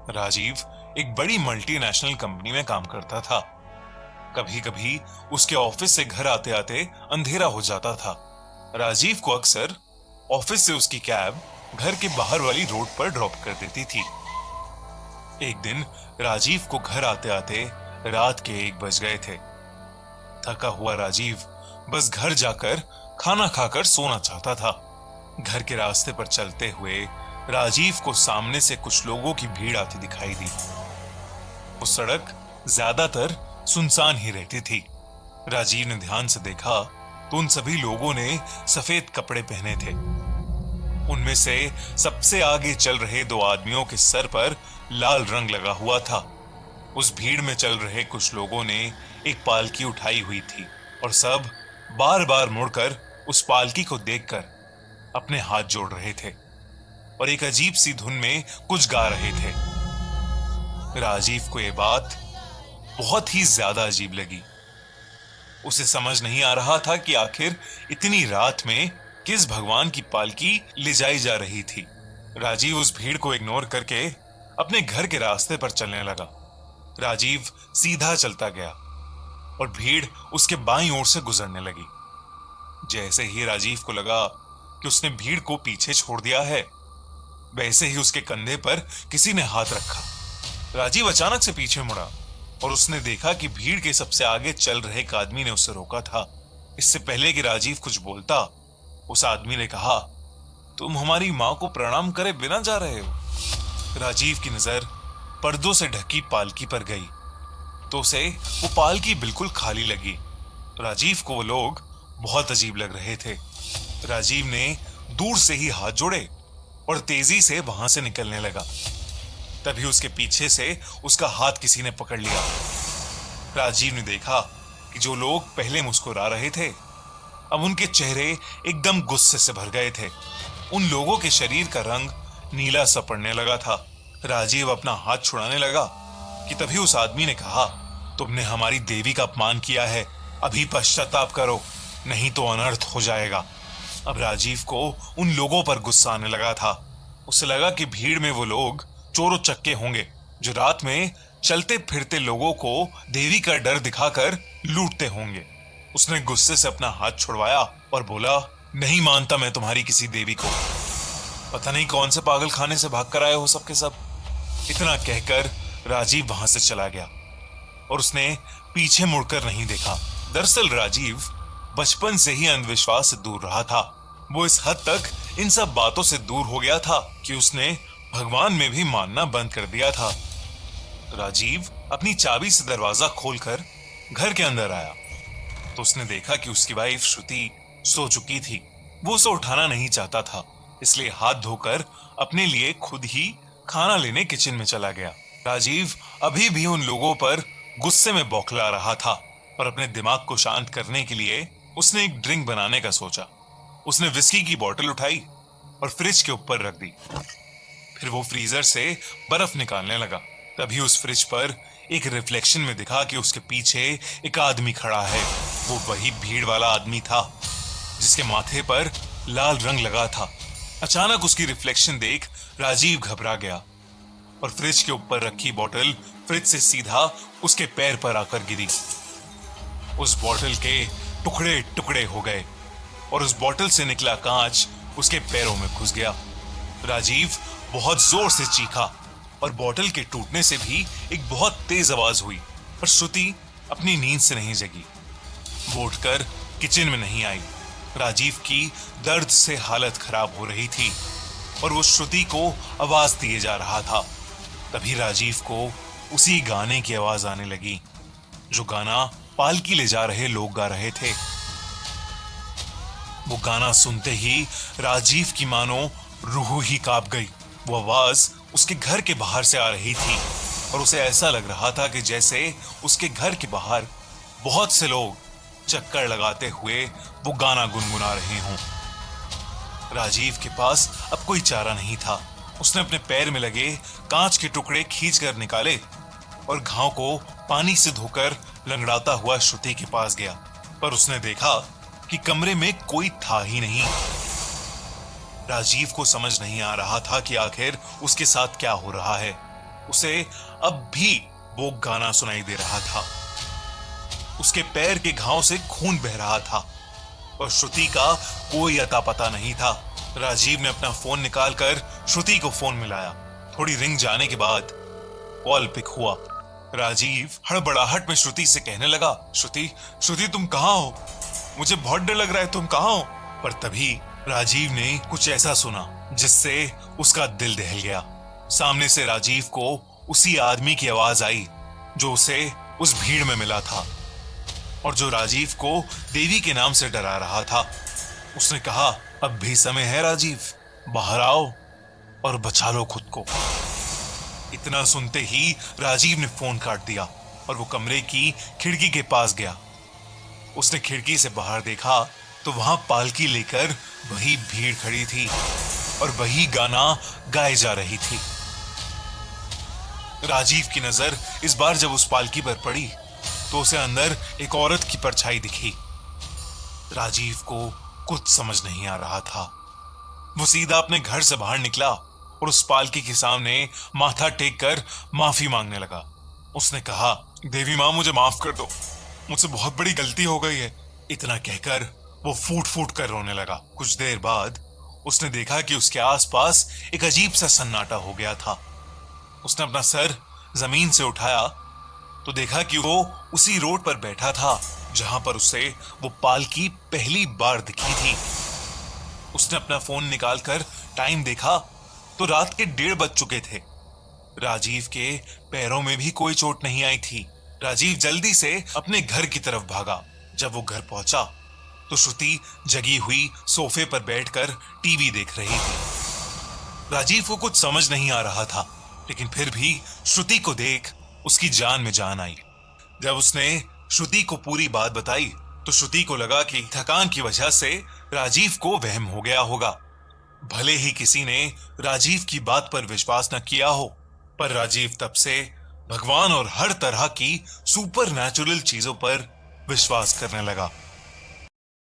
राजीव एक बड़ी multinational company में काम करता था। कभी कभी उसके ऑफिस से घर आते आते अंधेरा हो जाता था। राजीव को अक्सर ऑफिस से उसकी कैब घर के बाहर वाली रोड पर ड्रॉप कर देती थी। एक दिन राजीव को घर आते आते रात के 1 बज गए थे। थका हुआ राजीव बस घर जाकर खाना खाकर सोना चाहता था। घर के रास्ते पर चलते हुए राजीव को सामने से कुछ लोगों की भीड़ आती दिखाई दी। वो सड़क ज्यादातर सुनसान ही रहती थी। राजीव ने ध्यान से देखा तो उन सभी लोगों ने सफेद कपड़े पहने थे। उनमें से सबसे आगे चल रहे 2 आदमियों के सर पर लाल रंग लगा हुआ था। उस भीड़ में चल रहे कुछ लोगों ने एक पालकी उठाई हुई थी और सब बार बार मुड़कर उस पालकी को देखकर अपने हाथ जोड़ रहे थे और एक अजीब सी धुन में कुछ गा रहे थे। राजीव को यह बात बहुत ही ज्यादा अजीब लगी। उसे समझ नहीं आ रहा था कि आखिर इतनी रात में किस भगवान की पालकी ले जाई जा रही थी। राजीव उस भीड़ को इग्नोर करके अपने घर के रास्ते पर चलने लगा। राजीव सीधा चलता गया और भीड़ उसके बाईं ओर से गुजरने लगी। जैसे ही राजीव को लगा कि उसने भीड़ को पीछे छोड़ दिया है, वैसे ही उसके कंधे पर किसी ने हाथ रखा। राजीव अचानक से पीछे मुड़ा और उसने देखा कि भीड़ के सबसे आगे चल रहे एक आदमी ने उसे रोका था। इससे पहले कि राजीव कुछ बोलता, उस आदमी ने कहा, तुम हमारी मां को प्रणाम करे बिना जा रहे हो। राजीव की नजर पर्दों से ढकी पालकी पर गई तो उसे वो पालकी बिल्कुल खाली लगी। राजीव को वो लोग बहुत अजीब लग रहे थे। राजीव ने दूर से ही हाथ जोड़े और तेजी से वहां से निकलने लगा। तभी उसके पीछे से उसका हाथ किसी ने पकड़ लिया। राजीव ने देखा कि जो लोग पहले मुस्कुरा रहे थे, अब उनके चेहरे एकदम गुस्से से भर गए थे। उन लोगों के शरीर का रंग नीला सा पड़ने लगा था। राजीव अपना हाथ छुड़ाने लगा कि तभी उस आदमी ने कहा, तुमने हमारी देवी का अपमान किया है, अभी पश्चाताप करो, नहीं तो अनर्थ हो जाएगा। अब राजीव को उन लोगों पर गुस्सा आने लगा था। उसे लगा कि भीड़ में वो लोग चोरों चक्के होंगे जो रात में चलते फिरते लोगों को देवी का डर दिखाकर लूटते होंगे। उसने गुस्से से अपना हाथ छुड़वाया और बोला, नहीं मानता मैं तुम्हारी किसी देवी को। पता नहीं कौन से पागल खाने से भाग कर आए हो सबके सब। इतना कहकर राजीव वहां से चला गया और उसने पीछे मुड़कर नहीं देखा। दरअसल राजीव बचपन से ही अंधविश्वास से दूर रहा था। वो इस हद तक इन सब बातों से दूर हो गया था कि उसने भगवान में भी मानना बंद कर दिया था। राजीव अपनी चाबी से दरवाजा खोलकर घर के अंदर आया तो उसने देखा कि उसकी वाइफ श्रुति सो चुकी थी। वो उसे उठाना नहीं चाहता था, इसलिए हाथ धोकर अपने लिए खुद ही खाना लेने किचन में चला गया। राजीव अभी भी उन लोगों पर गुस्से में बौखला रहा था और अपने दिमाग को शांत करने के लिए उसने एक ड्रिंक बनाने का सोचा। उसने विस्की की बोतल उठाई और फ्रिज के ऊपर रख दी। फिर वो फ्रीजर से बर्फ निकालने लगा। तभी उस फ्रिज पर एक रिफ्लेक्शन में दिखा कि उसके पीछे एक आदमी खड़ा है। वो वही भीड़ वाला आदमी था जिसके माथे पर लाल रंग लगा था। अचानक उसकी रिफ्लेक्शन देख राजीव घबरा गया और फ्रिज के ऊपर रखी बोतल फ्रिज से सीधा उसके पैर पर आकर गिरी। उस बोतल के टुकड़े टुकड़े हो गए और उस बोतल से निकला कांच उसके पैरों में घुस गया। राजीव बहुत जोर से चीखा और बोतल के टूटने से भी एक बहुत तेज आवाज हुई, पर श्रुति अपनी नींद से नहीं जगी। वो उठकर किचन में नहीं आई। राजीव की दर्द से हालत खराब हो रही थी और वो श्रुति को आवाज दिए जा रहा था। तभी राजीव को उसी गाने की आवाज आने लगी जो गाना पालकी ले जा रहे लोग गा रहे थे। वो गाना सुनते ही राजीव की मानो रूह ही कांप गई। वो आवाज उसके घर के बाहर से आ रही थी और उसे ऐसा लग रहा था कि जैसे उसके घर के बाहर बहुत से लोग चक्कर लगाते हुए वो गाना गुनगुना रहे हों। राजीव के पास अब कोई चारा नहीं था। उसने अपने पैर में लगे कांच के टुकड़े खींचकर निकाले और घाव को पानी से धोकर लंगड़ाता हुआ श्रुति के पास गया, पर उसने देखा कि कमरे में कोई था ही नहीं। राजीव को समझ नहीं आ रहा था कि आखिर उसके साथ क्या हो रहा है। उसे अब भी वो गाना सुनाई दे रहा था। उसके पैर के घाव से खून बह रहा था और श्रुति का कोई अता पता नहीं था। राजीव ने अपना फोन निकालकर श्रुति को फोन मिलाया। थोड़ी रिंग जाने के बाद कॉल पिक हुआ। राजीव हड़बड़ाहट में श्रुति से कहने लगा, श्रुति श्रुति तुम कहाँ हो? मुझे बहुत डर लग रहा है, तुम कहाँ हो? पर तभी राजीव ने कुछ ऐसा सुना जिससे उसका दिल दहल गया। सामने से राजीव को उसी आदमी की आवाज आई जो उसे उस भीड़ में मिला था और जो राजीव को देवी के नाम से डरा रहा था। उसने कहा, अब भी समय है राजीव, बाहर आओ और बचा लो खुद को। इतना सुनते ही राजीव ने फोन काट दिया और वो कमरे की खिड़की के पास गया। उसने खिड़की से बाहर देखा तो वहां पालकी लेकर वही भीड़ खड़ी थी और वही गाना गाए जा रही थी। राजीव की नजर इस बार जब उस पालकी पर पड़ी तो उसे अंदर एक औरत की परछाई दिखी। राजीव को कुछ समझ नहीं आ रहा था। वो सीधा अपने घर से बाहर निकला और उस पालकी के सामने माथा टेक कर माफी मांगने लगा। उसने कहा, देवी मां मुझे माफ कर दो, मुझसे बहुत बड़ी गलती हो गई है। इतना कहकर वो फूट फूट कर रोने लगा। कुछ देर बाद उसने देखा कि उसके आसपास एक अजीब सा सन्नाटा हो गया था। उसने अपना सर जमीन से उठाया तो देखा कि वो उसी रोड पर बैठा था जहां पर उसे वो पालकी पहली बार दिखी थी। उसने अपना फोन निकालकर टाइम देखा तो रात के 1:30 बज चुके थे। राजीव के पैरों में भी कोई चोट नहीं आई थी। राजीव जल्दी से अपने घर की तरफ भागा। जब वो घर पहुंचा तो श्रुति जगी हुई सोफे पर बैठकर टीवी देख रही थी। राजीव को कुछ समझ नहीं आ रहा था, लेकिन फिर भी श्रुति को देख उसकी जान में जान आई। जब उसने श्रुति को पूरी बात बताई तो श्रुति को लगा कि थकान की वजह से राजीव को वहम हो गया होगा। भले ही किसी ने राजीव की बात पर विश्वास न किया हो, पर राजीव तब से भगवान और हर तरह की सुपर नेचुरल चीजों पर विश्वास करने लगा।